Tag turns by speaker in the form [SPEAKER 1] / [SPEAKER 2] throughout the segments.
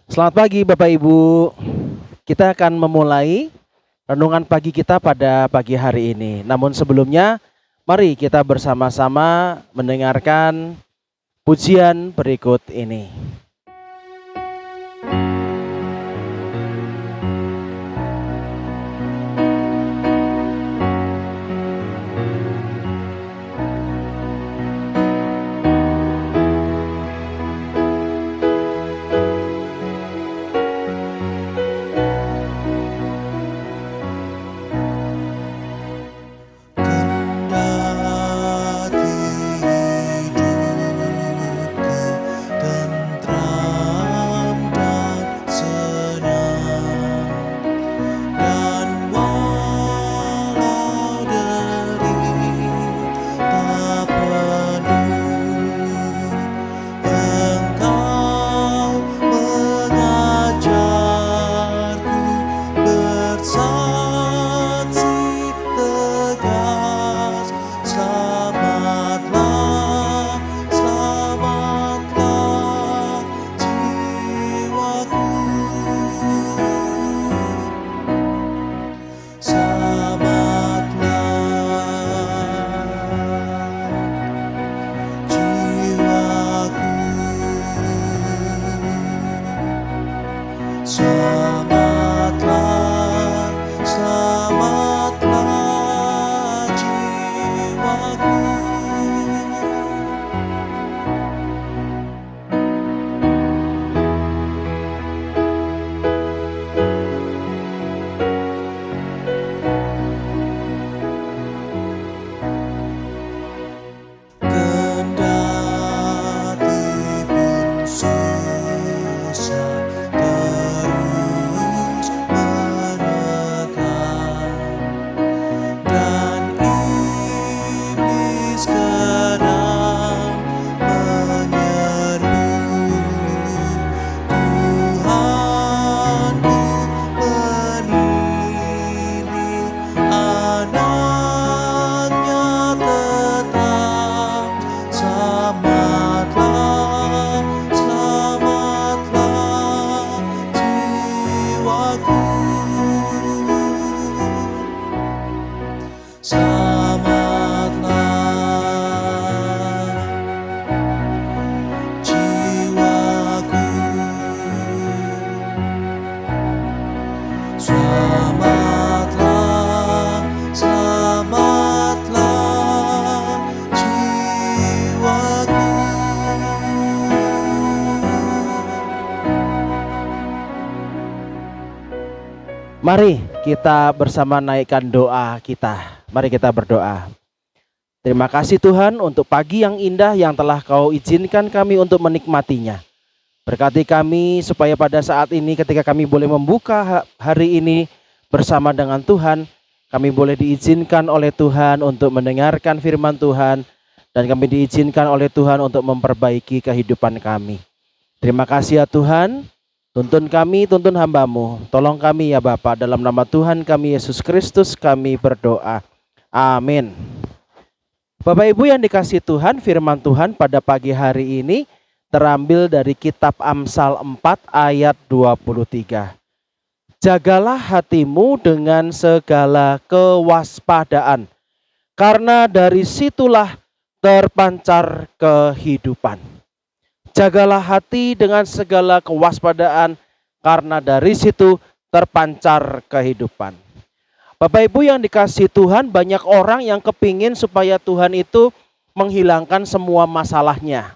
[SPEAKER 1] Selamat pagi Bapak Ibu. Kita akan memulai renungan pagi kita pada pagi hari ini. Namun sebelumnya, mari kita bersama-sama mendengarkan pujian berikut ini. Mari kita bersama naikkan doa kita. Mari kita berdoa. Terima kasih Tuhan untuk pagi yang indah yang telah Kau izinkan kami untuk menikmatinya. Berkati kami supaya pada saat ini ketika kami boleh membuka hari ini bersama dengan Tuhan, kami boleh diizinkan oleh Tuhan untuk mendengarkan firman Tuhan, dan kami diizinkan oleh Tuhan untuk memperbaiki kehidupan kami. Terima kasih ya Tuhan. Tuntun kami, tuntun hamba-Mu. Tolong kami ya Bapa, dalam nama Tuhan kami Yesus Kristus kami berdoa. Amin. Bapak Ibu yang dikasihi Tuhan, firman Tuhan pada pagi hari ini terambil dari kitab Amsal 4 ayat 23. Jagalah hatimu dengan segala kewaspadaan, karena dari situlah terpancar kehidupan. Jagalah hati dengan segala kewaspadaan, karena dari situ terpancar kehidupan. Bapak Ibu yang dikasihi Tuhan, banyak orang yang kepingin supaya Tuhan itu menghilangkan semua masalahnya.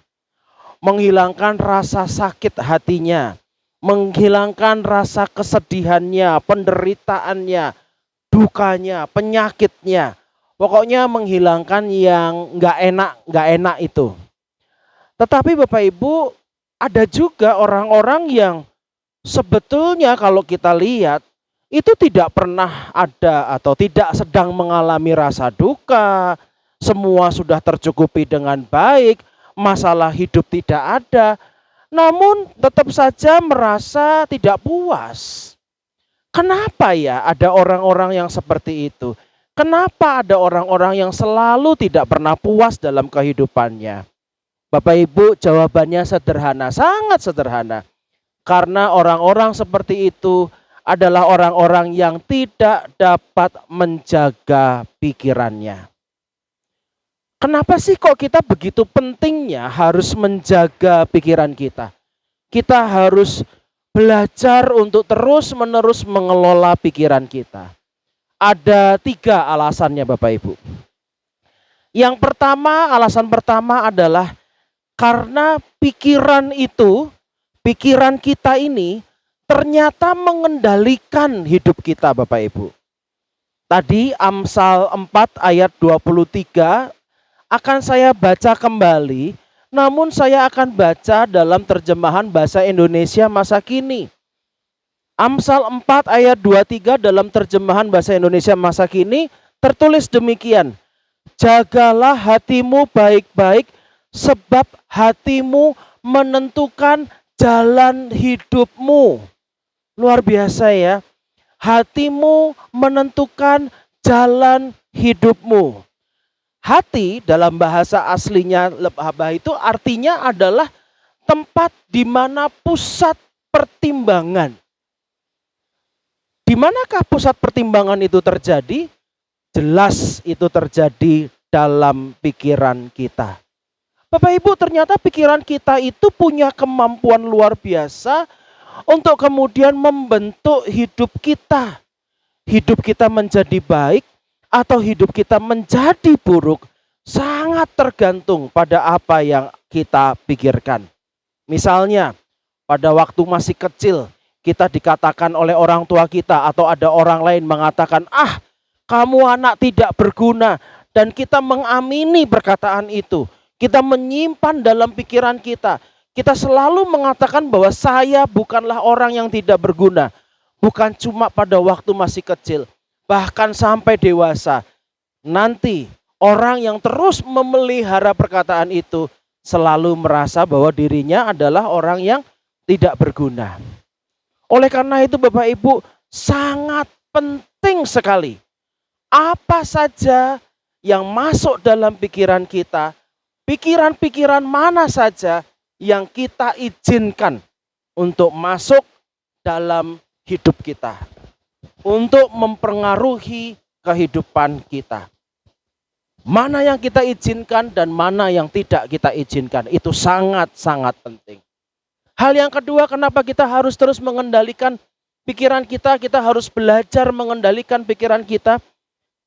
[SPEAKER 1] Menghilangkan rasa sakit hatinya. Menghilangkan rasa kesedihannya, penderitaannya, dukanya, penyakitnya. Pokoknya menghilangkan yang gak enak itu. Tetapi Bapak Ibu, ada juga orang-orang yang sebetulnya kalau kita lihat itu tidak pernah ada atau tidak sedang mengalami rasa duka. Semua sudah tercukupi dengan baik, masalah hidup tidak ada. Namun tetap saja merasa tidak puas. Kenapa ya ada orang-orang yang seperti itu? Kenapa ada orang-orang yang selalu tidak pernah puas dalam kehidupannya? Bapak Ibu, jawabannya sederhana, sangat sederhana. Karena orang-orang seperti itu adalah orang-orang yang tidak dapat menjaga pikirannya. Kenapa sih kok kita begitu pentingnya harus menjaga pikiran kita? Kita harus belajar untuk terus-menerus mengelola pikiran kita. Ada 3 alasannya Bapak Ibu. Yang pertama, alasan pertama adalah karena pikiran kita ini ternyata mengendalikan hidup kita Bapak Ibu. Tadi Amsal 4 ayat 23 akan saya baca kembali, namun saya akan baca dalam terjemahan bahasa Indonesia masa kini. Amsal 4 ayat 23 dalam terjemahan bahasa Indonesia masa kini tertulis demikian. Jagalah hatimu baik-baik, sebab hatimu menentukan jalan hidupmu. Luar biasa ya. Hatimu menentukan jalan hidupmu. Hati dalam bahasa aslinya lebah itu artinya adalah tempat di mana pusat pertimbangan. Di manakah pusat pertimbangan itu terjadi? Jelas itu terjadi dalam pikiran kita. Bapak Ibu, ternyata pikiran kita itu punya kemampuan luar biasa untuk kemudian membentuk hidup kita. Hidup kita menjadi baik atau hidup kita menjadi buruk sangat tergantung pada apa yang kita pikirkan. Misalnya, pada waktu masih kecil, kita dikatakan oleh orang tua kita atau ada orang lain mengatakan, kamu anak tidak berguna, dan kita mengamini perkataan itu. Kita menyimpan dalam pikiran kita. Kita selalu mengatakan bahwa saya bukanlah orang yang tidak berguna. Bukan cuma pada waktu masih kecil, bahkan sampai dewasa. Nanti orang yang terus memelihara perkataan itu selalu merasa bahwa dirinya adalah orang yang tidak berguna. Oleh karena itu Bapak Ibu, sangat penting sekali apa saja yang masuk dalam pikiran kita, pikiran-pikiran mana saja yang kita izinkan untuk masuk dalam hidup kita, untuk mempengaruhi kehidupan kita. Mana yang kita izinkan dan mana yang tidak kita izinkan, itu sangat-sangat penting. Hal yang kedua, kenapa kita harus terus mengendalikan pikiran kita harus belajar mengendalikan pikiran kita.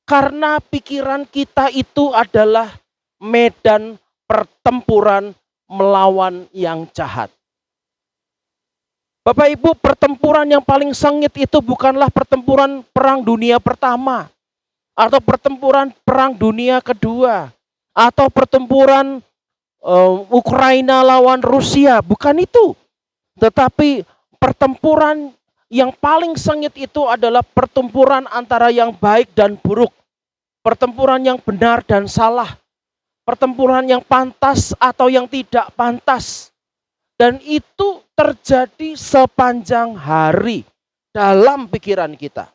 [SPEAKER 1] Karena pikiran kita itu adalah medan pertempuran melawan yang jahat. Bapak Ibu, pertempuran yang paling sengit itu bukanlah pertempuran Perang Dunia Pertama, atau pertempuran Perang Dunia Kedua, atau pertempuran Ukraina lawan Rusia, bukan itu. Tetapi pertempuran yang paling sengit itu adalah pertempuran antara yang baik dan buruk. Pertempuran yang benar dan salah. Pertempuran yang pantas atau yang tidak pantas. Dan itu terjadi sepanjang hari dalam pikiran kita.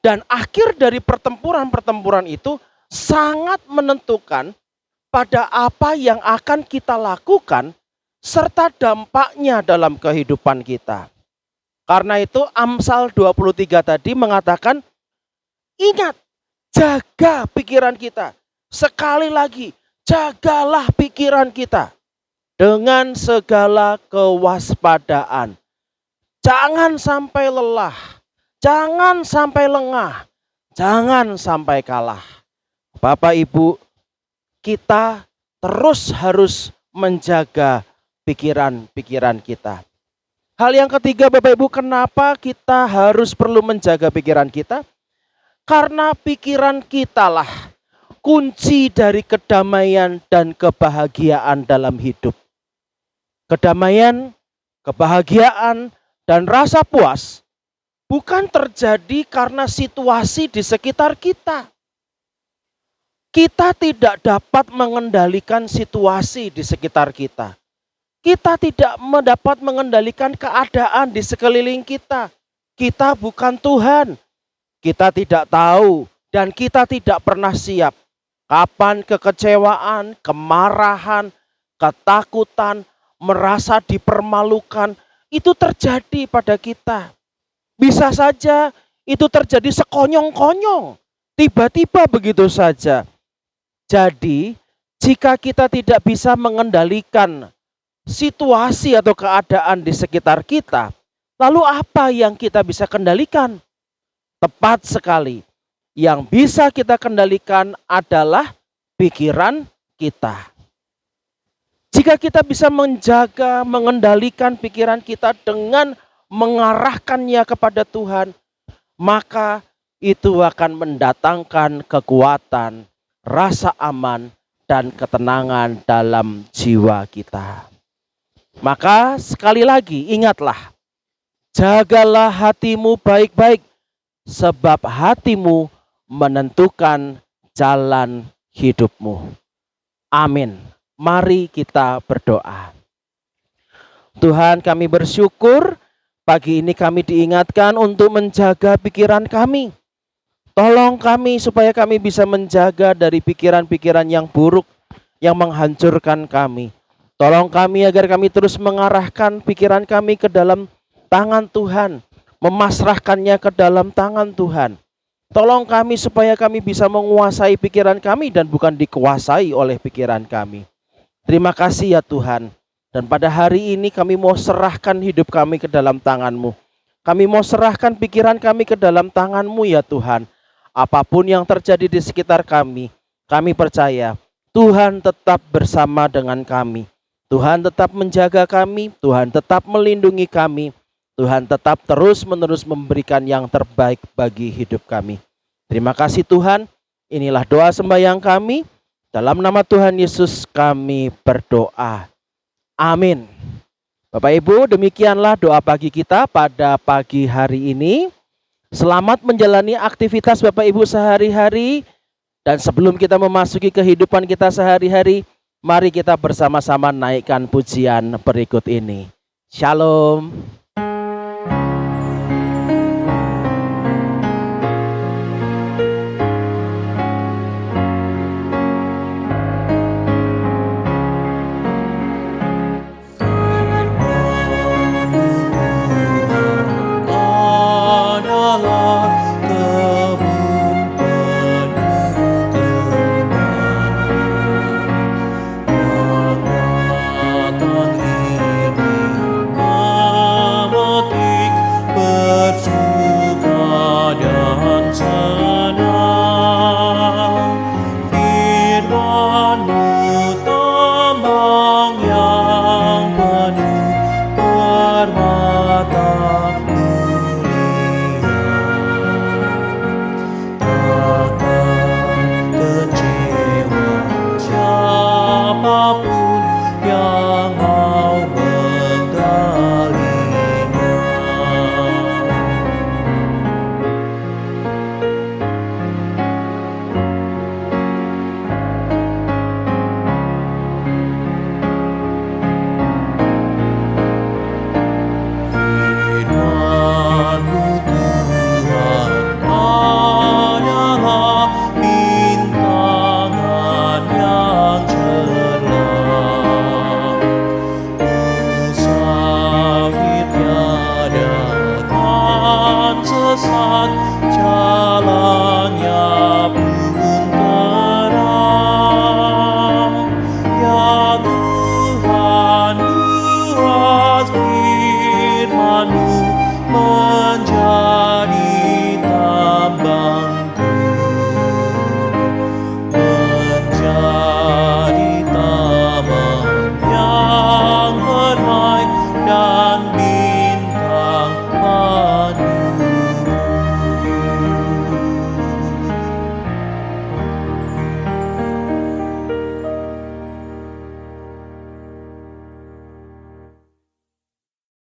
[SPEAKER 1] Dan akhir dari pertempuran-pertempuran itu sangat menentukan pada apa yang akan kita lakukan serta dampaknya dalam kehidupan kita. Karena itu Amsal 23 tadi mengatakan, ingat, jaga pikiran kita. Sekali lagi, jagalah pikiran kita dengan segala kewaspadaan. Jangan sampai lelah, jangan sampai lengah, jangan sampai kalah. Bapak Ibu, kita terus harus menjaga pikiran-pikiran kita. Hal yang ketiga Bapak Ibu, kenapa kita harus perlu menjaga pikiran kita? Karena pikiran kitalah kunci dari kedamaian dan kebahagiaan dalam hidup. Kedamaian, kebahagiaan, dan rasa puas bukan terjadi karena situasi di sekitar kita. Kita tidak dapat mengendalikan situasi di sekitar kita. Kita tidak dapat mengendalikan keadaan di sekeliling kita. Kita bukan Tuhan. Kita tidak tahu dan kita tidak pernah siap kapan kekecewaan, kemarahan, ketakutan, merasa dipermalukan, itu terjadi pada kita. Bisa saja itu terjadi sekonyong-konyong, tiba-tiba begitu saja. Jadi, jika kita tidak bisa mengendalikan situasi atau keadaan di sekitar kita, lalu apa yang kita bisa kendalikan? Tepat sekali. Yang bisa kita kendalikan adalah pikiran kita. Jika kita bisa menjaga, mengendalikan pikiran kita dengan mengarahkannya kepada Tuhan, maka itu akan mendatangkan kekuatan, rasa aman, dan ketenangan dalam jiwa kita. Maka sekali lagi ingatlah, jagalah hatimu baik-baik, sebab hatimu menentukan jalan hidupmu. Amin. Mari kita berdoa. Tuhan, kami bersyukur pagi ini kami diingatkan untuk menjaga pikiran kami. Tolong kami supaya kami bisa menjaga dari pikiran-pikiran yang buruk yang menghancurkan kami. Tolong kami agar kami terus mengarahkan pikiran kami ke dalam tangan Tuhan, memasrahkannya ke dalam tangan Tuhan. Tolong kami supaya kami bisa menguasai pikiran kami dan bukan dikuasai oleh pikiran kami. Terima kasih ya Tuhan. Dan pada hari ini kami mau serahkan hidup kami ke dalam tangan-Mu. Kami mau serahkan pikiran kami ke dalam tangan-Mu ya Tuhan. Apapun yang terjadi di sekitar kami percaya Tuhan tetap bersama dengan kami. Tuhan tetap menjaga kami, Tuhan tetap melindungi kami. Tuhan tetap terus-menerus memberikan yang terbaik bagi hidup kami. Terima kasih Tuhan. Inilah doa sembahyang kami. Dalam nama Tuhan Yesus kami berdoa. Amin. Bapak Ibu, demikianlah doa pagi kita pada pagi hari ini. Selamat menjalani aktivitas Bapak Ibu sehari-hari. Dan sebelum kita memasuki kehidupan kita sehari-hari, mari kita bersama-sama naikkan pujian berikut ini. Shalom.